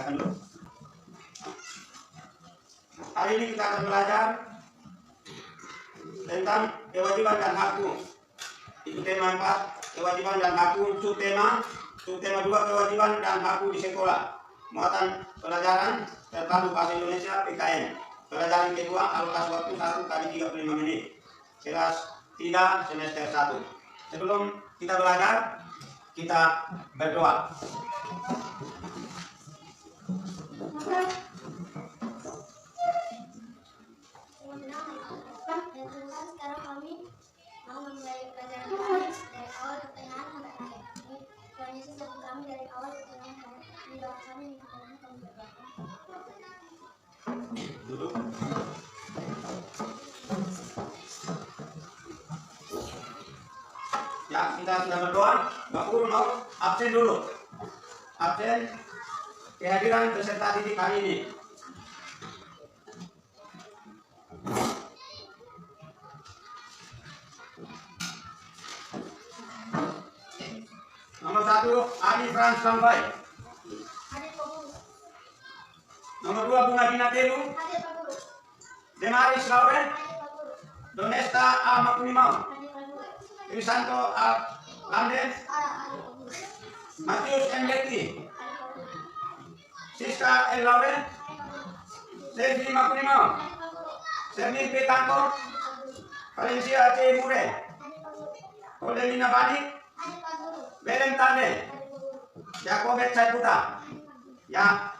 Silakan dulu. Hari ini kita akan belajar tentang kewajiban dan hakku. Itu tema 4, kewajiban dan hakku. Subtema 2, kewajiban dan hakku di sekolah. Muatan pelajaran terpadu bahasa Indonesia PKN. Pelajaran kedua alokasi waktu 1 kali 35 menit. Kelas 3 semester 1. Sebelum kita belajar, kita berdoa. Sekarang kami mau memulai pelajaran kami dari awal pertengahan sampai akhir. Tuhan Yesus satu kami dari awal pertengahan sampai akhir. Doa kami di pertengahan kami berdoa. Duduk. Ya, kita sudah berdoa. Bapak Guru mau absen dulu. Absen kehadiran peserta didik hari ini. Nomor 1, Adi Frans Sampai. Hadir Pak Guru. Nomor 2, Bunga Dina Telu. Hadir Pak Guru. Demaris Lauren. Hadir Pak Guru. Donesta A. Makunimau. Hadir Pak Guru. Trisanto A. Landes. Hadir Pak Guru. Matius M. Lekti. Hadir Pak Guru. Siska L. Lauren. Selvi Makunimau. Hadir Pak Guru. Sermin P. Tangko. Valencia C. Mure. Hadir Pak Guru. Odelina Bani. Hadir Pak Guru. Belen Tande. Hadir Pak Guru. Yakobet Saiputa. Ya,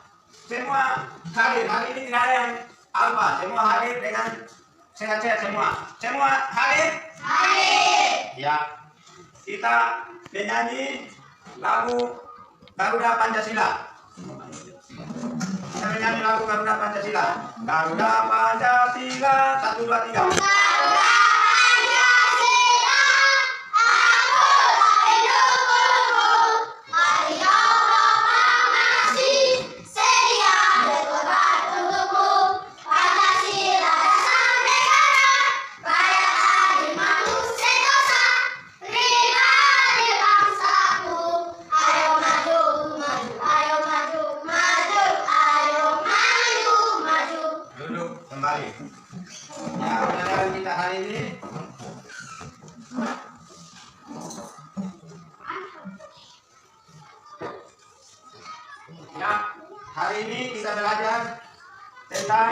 semua hadir. Hari ini tidak ada yang alfa. Semua hadir dengan sehat-sehat semua. Semua hadir? Hadir. Ya, kita menyanyi lagu Garuda Pancasila. Kita menyanyi lagu Garuda Pancasila. Garuda Pancasila, 1, 2, 3. Kembali. Ya, pelajaran kita hari ini ya, hari ini kita belajar tentang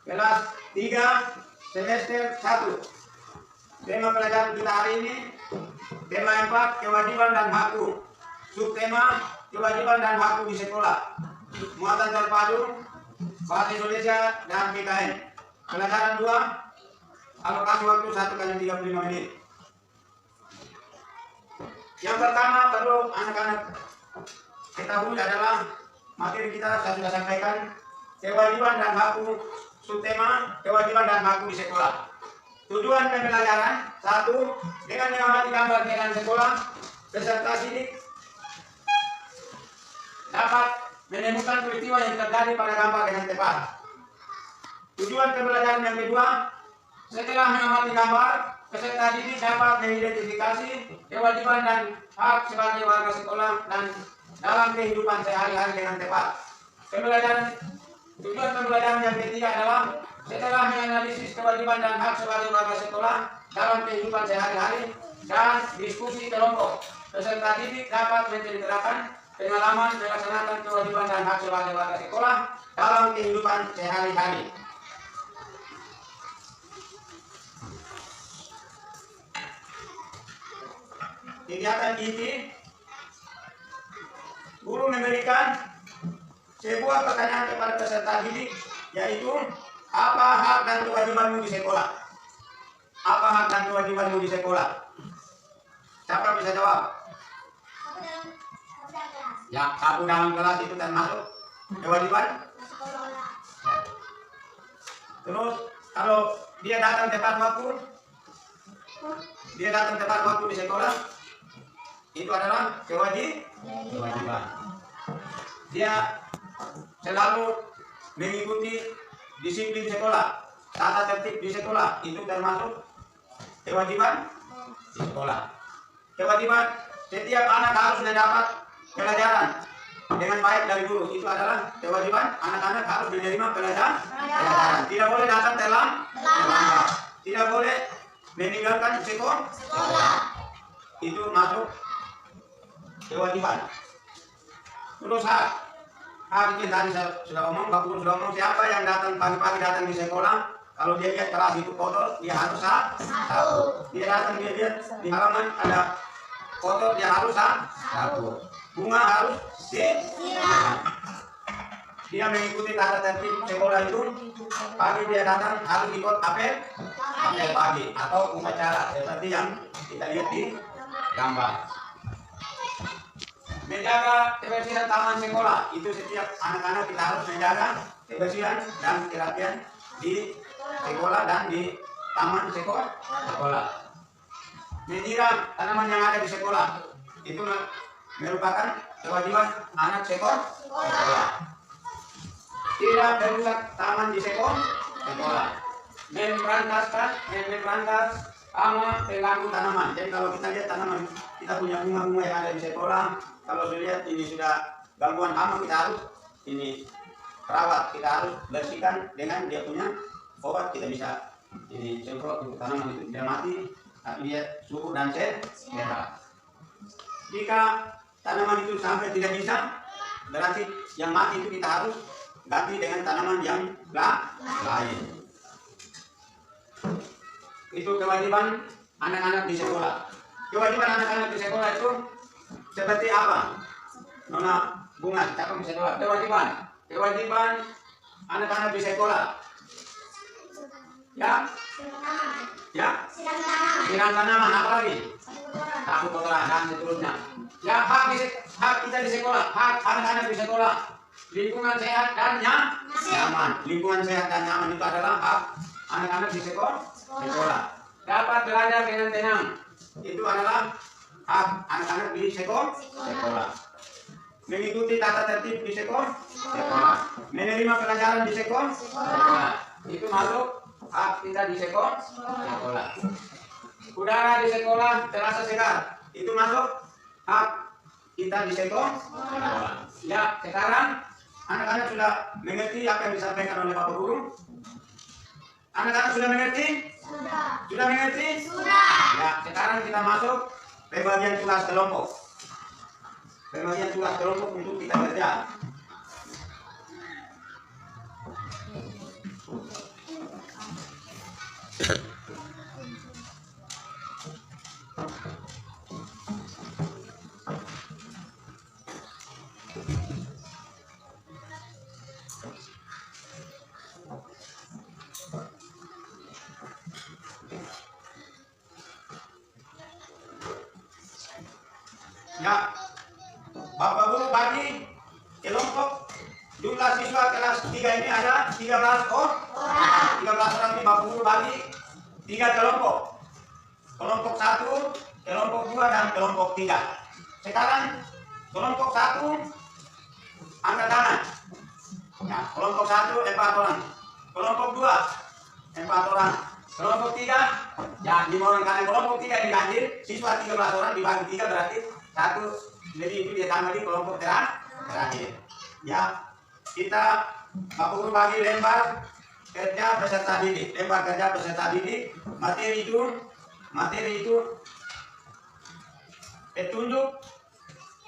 kelas 3 semester 1. Tema pelajaran kita hari ini tema 4, kewajiban dan hakku. Subtema kewajiban dan hakku di sekolah. Muatan terpadu bahasa Indonesia dan PKN. Pelajaran 2, alokasi waktu 1 kali 35 menit. Yang pertama perlu anak-anak ketahui adalah materi kita saya sudah sampaikan, kewajiban dan hakku. Subtema kewajiban dan hakku di sekolah. Tujuan pembelajaran 1, dengan mengamati gambar dengan sekolah, peserta didik dapat menemukan peristiwa yang terjadi pada gambar dengan tepat. Tujuan pembelajaran yang kedua, setelah mengamati gambar, peserta didik dapat mengidentifikasi kewajiban dan hak sebagai warga sekolah dan dalam kehidupan sehari-hari dengan tepat. Tujuan pembelajaran yang ketiga adalah setelah menganalisis kewajiban dan hak sebagai warga sekolah dalam kehidupan sehari-hari dan diskusi kelompok, peserta didik dapat menceritakan pengalaman melaksanakan kewajiban dan hak sebagai warga sekolah dalam kehidupan sehari-hari. Kegiatan inti, guru memberikan sebuah pertanyaan kepada peserta didik, yaitu apa hak dan kewajibanmu di sekolah? Apa hak dan kewajibanmu di sekolah? Siapa bisa jawab? Ya, aku dalam kelas itu termasuk kewajiban. Terus kalau dia datang tepat waktu di sekolah, itu adalah kewajiban. Dia selalu mengikuti disiplin sekolah, tata tertib di sekolah, itu termasuk kewajiban di sekolah. Kewajiban setiap anak harus mendapat pelajaran dengan baik dari guru. Itu adalah kewajiban anak-anak harus menerima pelajaran. Tidak boleh datang terlambat. Tidak boleh meninggalkan sekolah. Itu masuk kewajiban. Terus hak itu tadi saya sudah omong, Pak Guru sudah omong, siapa yang datang pagi-pagi datang di sekolah, kalau dia lihat kelas itu kotor, dia harus sapu. Dia datang dia lihat di halaman ada kotor, dia harus sapu. Bunga harus siram. Dia mengikuti tata tertib sekolah itu. Pagi dia datang harus ikut apel pagi atau upacara seperti yang kita lihat di gambar. Menjaga kebersihan taman sekolah, itu setiap anak-anak kita harus menjaga kebersihan dan kerapian di sekolah dan di taman sekolah. Menyiram tanaman yang ada di sekolah, itu merupakan kewajiban anak sekolah. Tidak merusak taman di sekolah. Memberantas hama pengganggu tanaman. Jadi kalau kita lihat tanaman, kita punya bunga-bunga yang ada di sekolah, kalau sudah lihat ini sudah gangguan hama, kita harus ini rawat, kita harus bersihkan dengan dia punya obat. Kita bisa ini semprot untuk tanaman itu tidak mati, tapi dia subur dan sehat. Jika tanaman itu sampai tidak bisa, berarti yang mati itu kita harus ganti dengan tanaman yang lain. Itu kewajiban anak-anak di sekolah. Kewajiban anak-anak di sekolah itu seperti apa? Nona Bunga, cakap di sekolah. Kewajiban anak-anak di sekolah. Ya. Siram tanaman, apa lagi? Takut kotoran dan seterusnya. Ya, hak kita di sekolah, hak anak-anak di sekolah. Lingkungan sehat dan nyaman. Lingkungan sehat dan nyaman itu adalah hak anak-anak di sekolah. Dapat belajar dengan tenang, itu adalah hak anak-anak di sekolah. Mengikuti tata tertib di sekolah. Menerima pelajaran di sekolah. Itu masuk hak kita di sekolah. Udara di sekolah terasa segar, itu masuk hak kita di sekolah. Ya, sekarang anak-anak sudah mengerti apa yang disampaikan oleh Bapak Guru. Anak-anak sudah mengerti? Sudah mengerti? Sudah. Ya, sekarang kita masuk pembagian tugas kelompok. Pembagian tugas kelompok untuk kita kerja. Ya, Bapak Guru bagi kelompok jumlah siswa kelas 3 ini ada 13 orang. 13 orang ini Bapak Guru bagi 3 kelompok. Kelompok 1, kelompok 2 dan kelompok 3. Sekarang kelompok 1 angkat tangan. Ya, kelompok 1 4 orang. Kelompok 2 4 orang. Kelompok 3 ya 5 orang, karena kelompok 3 diganjil siswa 13 orang dibagi 3 berarti 1, jadi itu dia tambah di kelompok terakhir. Ya, kita Bapak Guru bagi lembar kerja peserta didik. Lembar kerja peserta didik, materi itu petunjuk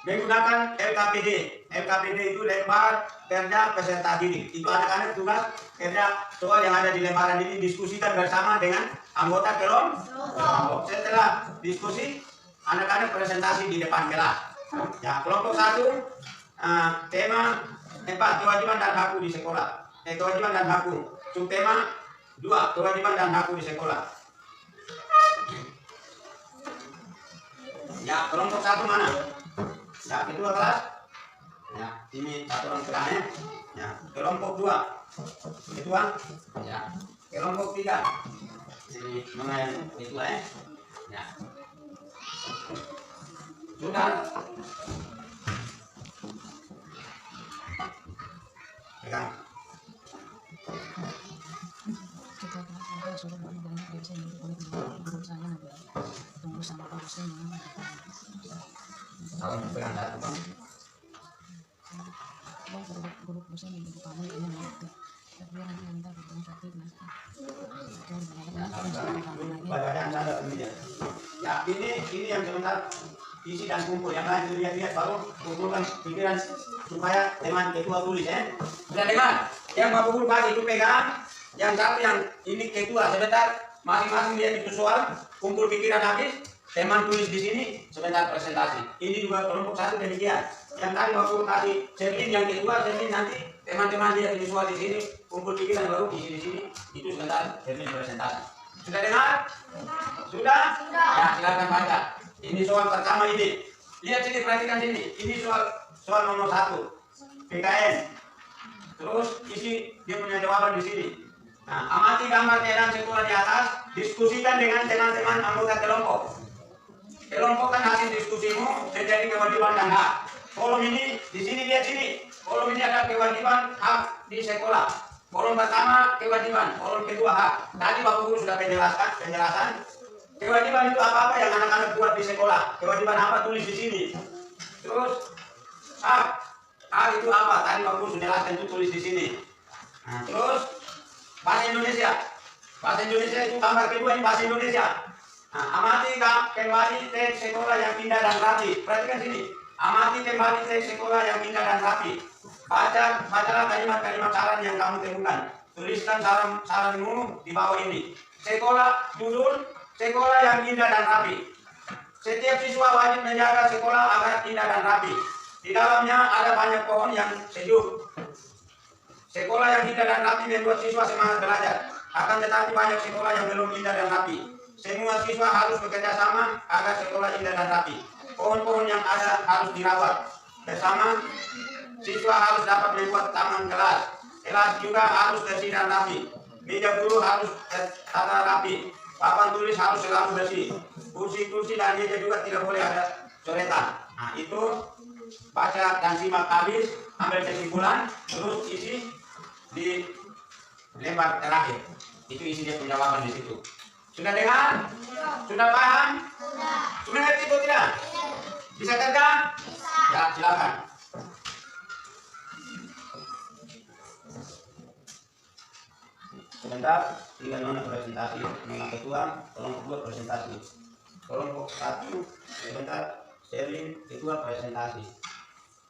menggunakan LKPD. LKPD itu lembar kerja peserta didik. Itu anak-anak tugas kerja soal yang ada di lembaran ini diskusikan bersama dengan anggota kelompok. Setelah diskusi, anak-anak presentasi di depan kelas. Ya, kelompok 1 tema 4 kewajiban dan hak di sekolah. Kewajiban dan hak. Subtema 2 kewajiban dan hak di sekolah. Ya, kelompok 1 mana? Ya, kedua kelas. Ya, ini 1 orang terakhir. Ya, kelompok 2 kedua. Ya, kelompok 3 ini mana yang itu ya. Sudah. Pegang. Salam pegang data, Bang. guru dosen yang ibu kamu ini mau tapi nanti minta bertemu satu mas ya ini yang sebentar isi dan kumpul yang lain lihat baru kumpulkan pikiran supaya teman ketua tulis ya. Sudah dengar? Yang mau pukul kasih itu pegang, yang satu yang ini ketua sebentar masing-masing dia itu soal kumpul pikiran habis teman tulis di sini sebentar presentasi. Ini juga kelompok satu demikian. Yang tadi waktu kasih Serlin yang kedua Serlin nanti teman-teman dia visual di sini kumpul pikiran baru isi di sini itu sebentar Serlin presentasi. Sudah dengar? Sudah? Ya silakan baca. Ini soal pertama ini. Lihat sini perhatikan sini. Ini soal nomor 1 PKN. Terus isi dia punya jawaban di sini. Nah, amati gambar keadaan sekolah di atas. Diskusikan dengan teman-teman anggota kelompok. Kelompokkan hasil diskusimu menjadi kewajiban dan hak. Kolom ini di sini lihat sini. Kolom ini ada kewajiban hak di sekolah. Kolom pertama kewajiban, kolom kedua hak. Tadi Bapak Guru sudah penjelasan. Kewajiban itu apa-apa yang anak-anak buat di sekolah. Kewajiban apa tulis di sini. Terus hak itu apa? Tadi Bapak Guru sudah jelaskan itu tulis di sini. Nah, terus bahasa Indonesia. Bahasa Indonesia itu gambar kedua ini bahasa Indonesia. Nah, amati kembali teks sekolah yang indah dan rapi. Perhatikan sini. Amati kembali teks sekolah yang indah dan rapi. Bacalah kalimat-kalimat saran yang kamu temukan. Tuliskan saranmu di bawah ini. Judul sekolah yang indah dan rapi. Setiap siswa wajib menjaga sekolah agar indah dan rapi. Di dalamnya ada banyak pohon yang sejuk. Sekolah yang indah dan rapi membuat siswa semangat belajar. Akan tetapi banyak sekolah yang belum indah dan rapi. Semua siswa harus bekerja sama agar sekolah indah dan rapi. Pohon-pohon yang ada harus dirawat bersama. Siswa harus dapat membuat taman kelas. Kelas juga harus bersih dan rapi. Meja guru harus tertata rapi. Papan tulis harus selalu bersih. Kursi-kursi dan meja juga tidak boleh ada coretan. Nah itu baca dan simak habis, ambil kesimpulan, terus isi di lembar terakhir. Itu isi dia penjawaban di situ. Sudah dengar? Sudah paham? Sudah ngerti atau tidak? Bisa kerja? Ya silakan. Sebentar, tinggal nona presentasi, nona ketua, kelompok 2 presentasi. Kelompok 1, sebentar, Serlin ketua presentasi.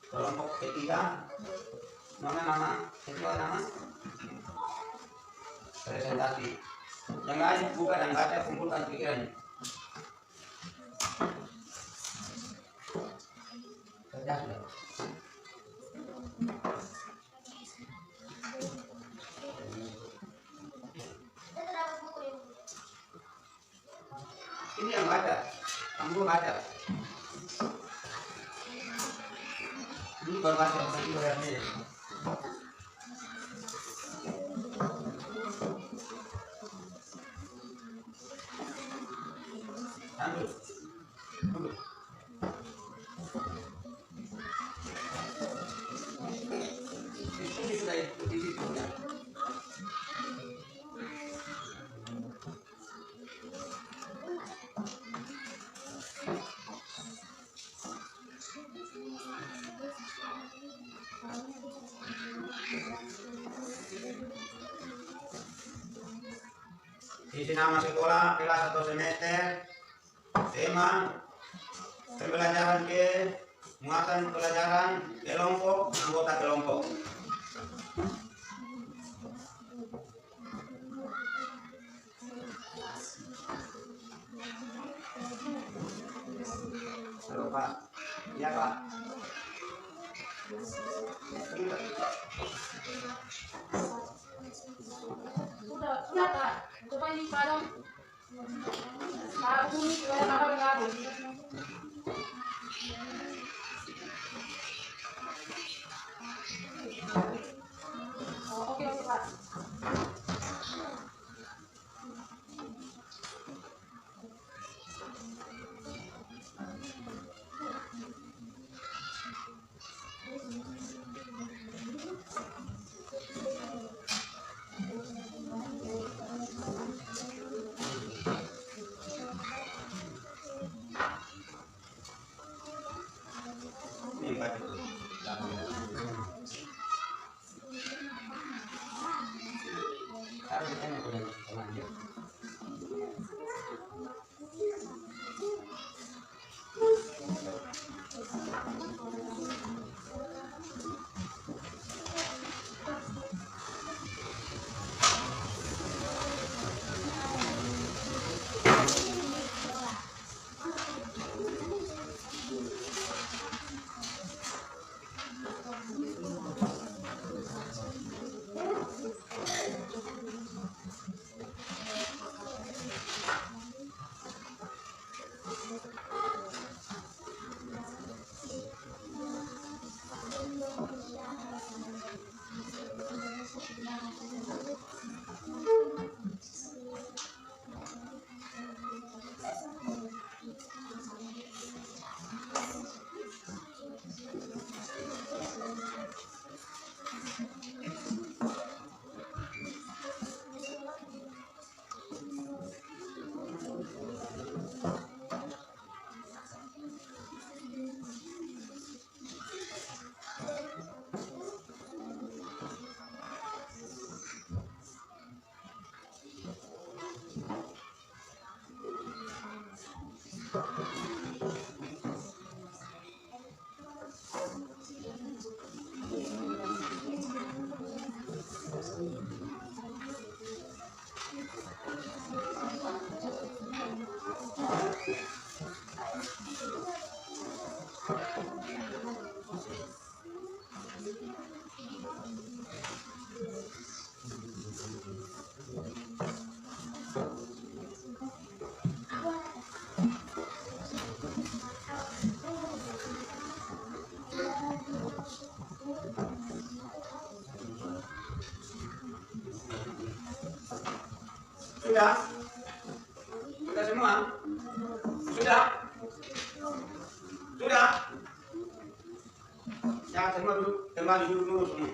Kelompok ketiga, nama ketua nama presentasi. Yang lain buka dan baca, kumpulkan pikirannya. Kerja sudah. Ini yang baca, kamu baca. Ini baru baca, nanti bayarnya. Duduk. Ini sudah di situ. Isi nama sekolah, kelas atau semester, tema, pembelajaran muatan pelajaran, kelompok, anggota kelompok. Halo Pak, iya Pak. Sudah Pak. Coba ini padam. Aku ini apa? Oke Pak. dan temannya. Sudah? Sudah semua? Sudah? Sudah? Jangan semua duduk, kembali duduk dulu semua.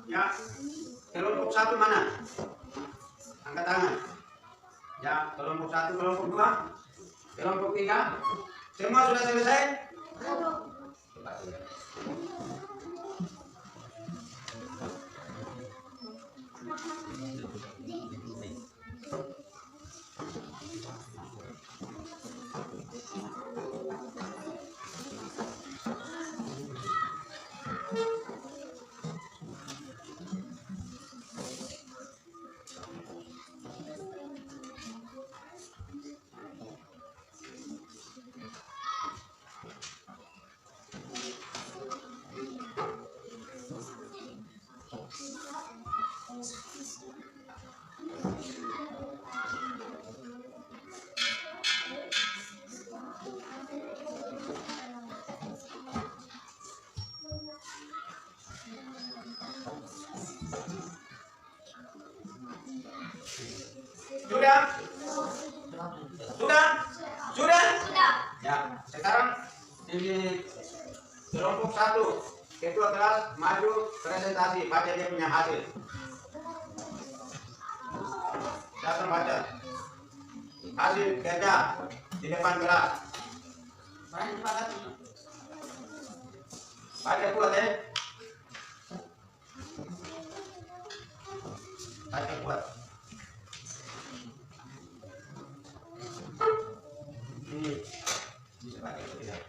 Ya, kelompok satu mana? Angkat tangan. Ya, kelompok satu, kelompok dua, kelompok tiga. Semua sudah selesai? Sudah? Sudah? Sudah? Ya, sekarang ini kelompok satu, ketua kelas maju presentasi, baca dia punya hasil. Datang baca hasil kerja di depan kelas. Baca kuat ya. Baca kuat. Ini bisa pakai atau tidak?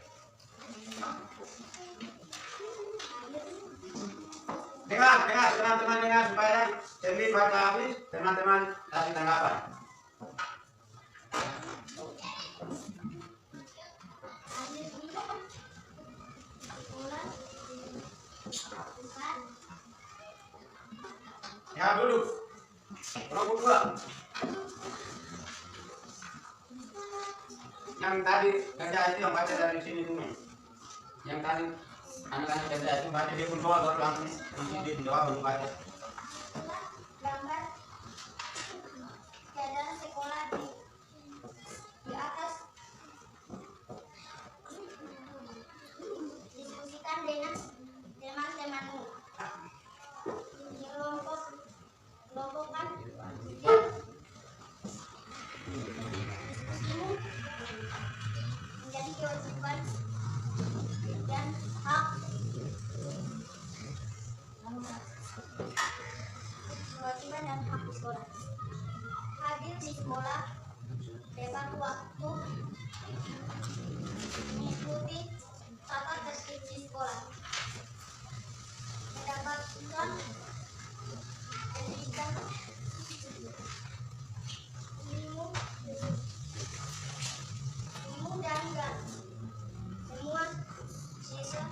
Dengar teman-teman, dengar supaya cermin baca habis, teman-teman kasih tanggapan. Ya duduk. Kelompok dua. Yang tadi kerja itu yang baca dari sini dulu. Yang tadi anak-anak kerja itu baca, dia pun bawa baru langsung dia jawab baru baca. Gambar keadaan sekolah di atas. Diskusikan dengan teman-temanmu. Kelompok kan sekolah. Hadir di sekolah tepat waktu, mengikuti tata tertib di sekolah, mendapatkan pendidikan ilmu dan semua siswa.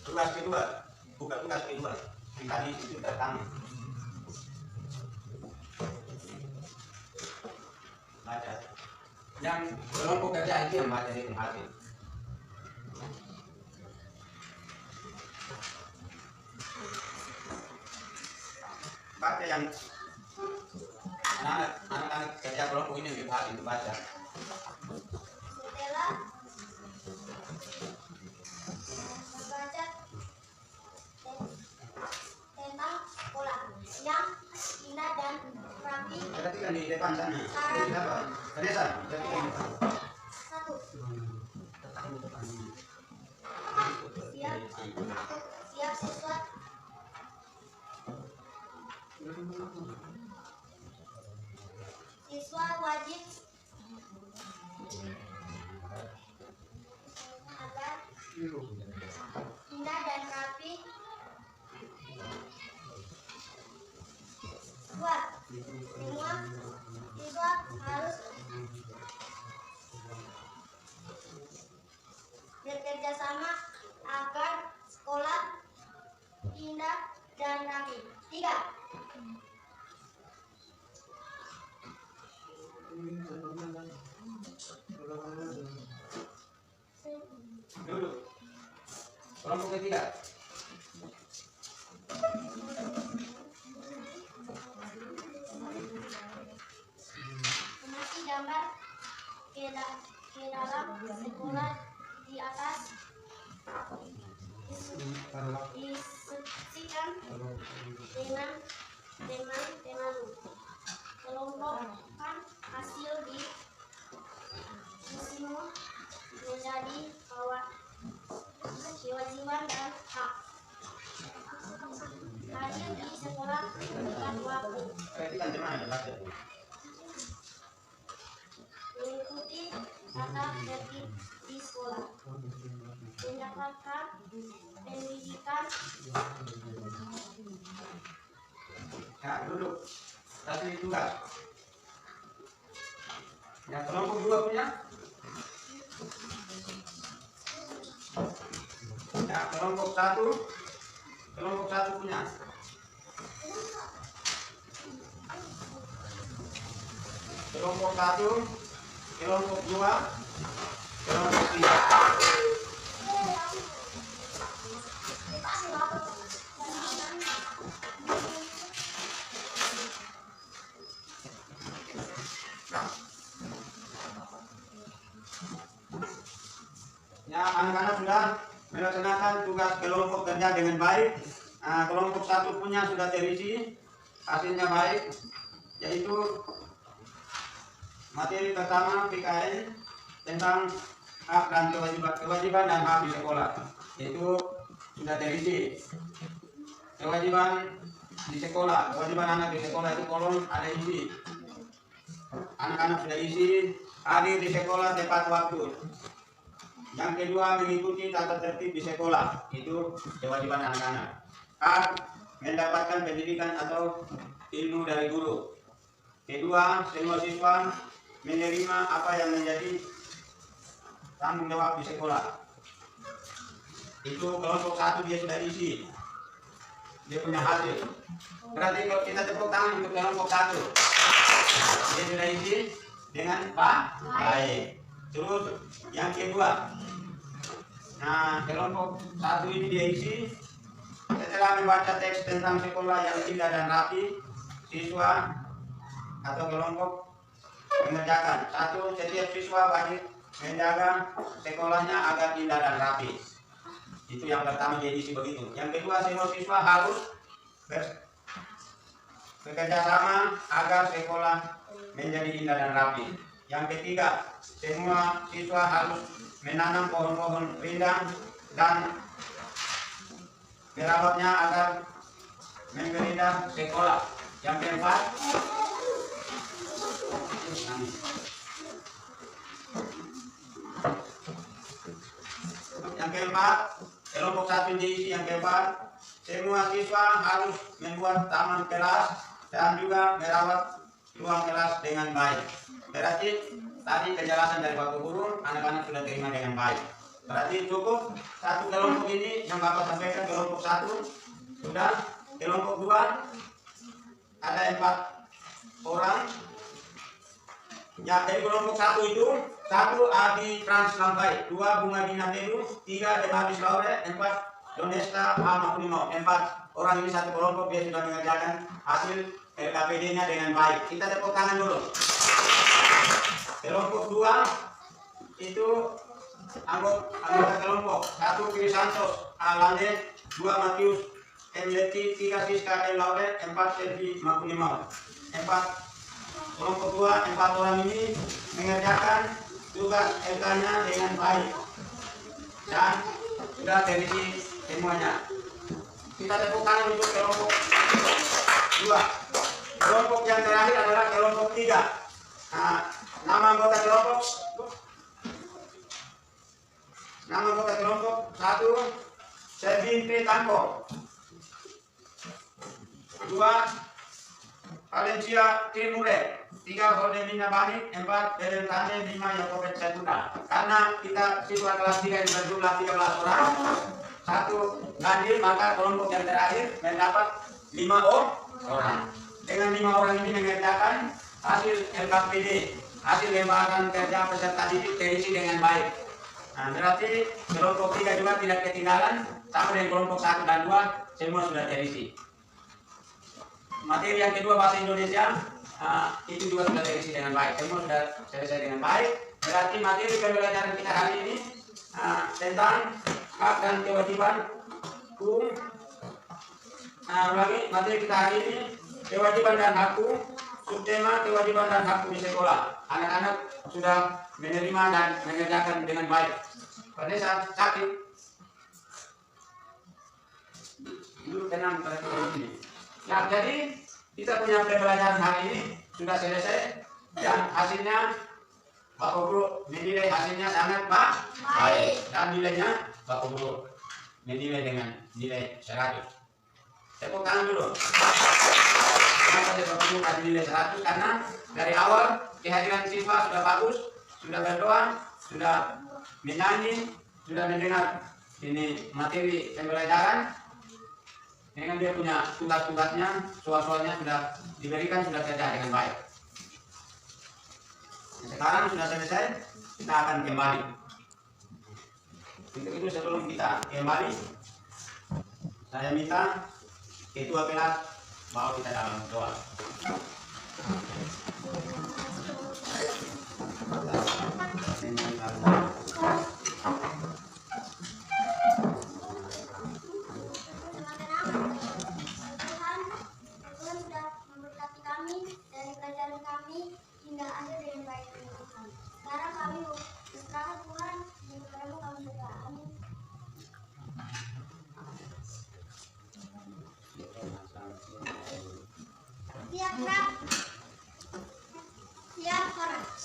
Tugas kedua, bukan tugas kedua. Yang tadi itu pertama. Baca. Yang kelompok kerja itu yang baca di tempat itu. Baca yang anak-anak kerja kelompok ini yang dibahas itu baca. Setelah membaca tentang sekolah yang indah dan rapi, Berarti kan di depan sana. Jadi apa? Vanessa, jadi kan. satu siap siswa wajib agar indah dan rapi. Dua, semua siswa harus bekerja sama agar sekolah indah dan rapi. Tiga, Duduk. Kelompok ketiga. amati gambar ke dalam sekolah di atas. Diskusikan dengan temanmu. Kelompokkan hasil di sisimu menjadi kewajiban dan hak. Hadir di sekolah tepat waktu, Perhatikan teman baca. mengikuti tata tertib di sekolah, mendapatkan pendidikan. Nah, duduk. Kasih tugas. Yang kelompok dua punya. Ya, kelompok satu punya. Kelompok satu, kelompok dua, kelompok tiga. Ya, anak-anak sudah melaksanakan tugas kelompok kerja dengan baik. Nah, kelompok satu punya sudah terisi, hasilnya baik, yaitu materi pertama PKN tentang hak dan kewajiban dan hak di sekolah, itu sudah terisi. Kewajiban di sekolah, kewajiban anak di sekolah itu kolom ada isi. Anak-anak sudah isi, hadir di sekolah tepat waktu. Yang kedua, mengikuti tata tertib di sekolah, itu kewajiban anak-anak. Hak mendapatkan pendidikan atau ilmu dari guru. Kedua, semua siswa menerima apa yang menjadi tanggung jawab di sekolah. Itu kelompok satu dia sudah isi, dia punya hasil. Berarti kalau kita tepuk tangan untuk kelompok satu, dia sudah isi dengan baik. Terus yang kedua, nah kelompok satu ini dia isi setelah membaca teks tentang sekolah yang indah dan rapi, siswa atau kelompok mengerjakan. Satu, setiap siswa wajib menjaga sekolahnya agar indah dan rapi. Itu yang pertama dia isi begitu. Yang kedua, semua siswa harus bekerja sama agar sekolah menjadi indah dan rapi. Yang ketiga, semua siswa harus menanam pohon-pohon rindang dan merawatnya agar menggeledah sekolah. Yang keempat, kelompok 1 diisi. Yang keempat, semua siswa harus membuat taman kelas dan juga merawat ruang kelas dengan baik. Berarti tadi penjelasan dari Bapak Guru, anak-anak sudah terima dengan baik. Berarti cukup satu kelompok ini yang Bapak sampaikan, kelompok 1 sudah. Kelompok 2 ada 4 orang. Ya, dari kelompok 1 itu 1 Adi Frans Lampai, 2 Bunga Dina Tedu, 3 Demaris Laure, 4 Donesta Amakunimo. 4 orang ini satu kelompok, dia sudah mengerjakan hasil LKPD-nya dengan baik. Kita tepuk tangan dulu. Kelompok 2 itu anggota kelompok 1 Kiri Santos Alande, 2 Matius M. Leti, 3 Siska M. Laure, 4 Selvi Makunimo. 4 kelompok 2, 4 orang ini mengerjakan tugas LK-nya dengan baik dan sudah terisi semuanya. Kita tepuk tangan untuk kelompok 2. Kelompok yang terakhir adalah kelompok 3. Nah, nama anggota kelompok 1 Sevin P. Tanko, 2 Valencia Timure, 3 Holdemina Bani, 4 Eden Tane, 5 Yakobet Setuna. Karena kita siswa kelas 3 yang berjumlah 13 orang, 1 ganjil, maka kelompok yang terakhir mendapat 5 orang. Dengan 5 orang ini mengerjakan hasil LKPD, hasil lembaga kerja peserta didik terisi dengan baik. Nah, berarti kelompok 3 juga tidak ketinggalan, sama dengan kelompok 1 dan 2 semua sudah terisi. Materi yang kedua bahasa Indonesia itu juga sudah terisi dengan baik, semua sudah selesai dengan baik. Berarti materi pembelajaran kita hari ini tentang hak dan kewajiban hukum. Lagi materi kita hari ini kewajiban dan hakku, subtema kewajiban dan hakku di sekolah. Anak-anak sudah menerima dan mengerjakan dengan baik. Pada saat sakit dulu tenang pada ini. Ya, jadi kita punya pembelajaran hari ini sudah selesai dan hasilnya Bapak Guru menilai hasilnya sangat baik dan nilainya Bapak Guru menilai dengan nilai 100. Tepuk tangan dulu. Kenapa Bapak Guru kasih nilai 100? Karena dari awal kehadiran siswa sudah bagus, sudah berdoa, sudah menyanyi, sudah mendengar ini materi pembelajaran. Dengan dia punya tugas-tugasnya, soal-soalnya sudah diberikan, sudah kerja dengan baik. Sekarang sudah selesai, kita akan kembali. Untuk itu sebelum kita kembali, saya minta ketua kelas bawa kita dalam doa.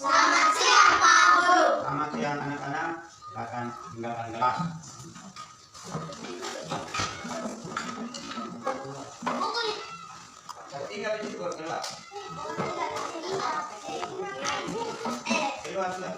Selamat siang Pak Guru. Selamat siang anak-anak, akan tinggalkan kelas. Tinggal di situ kelas. Keluar sudah.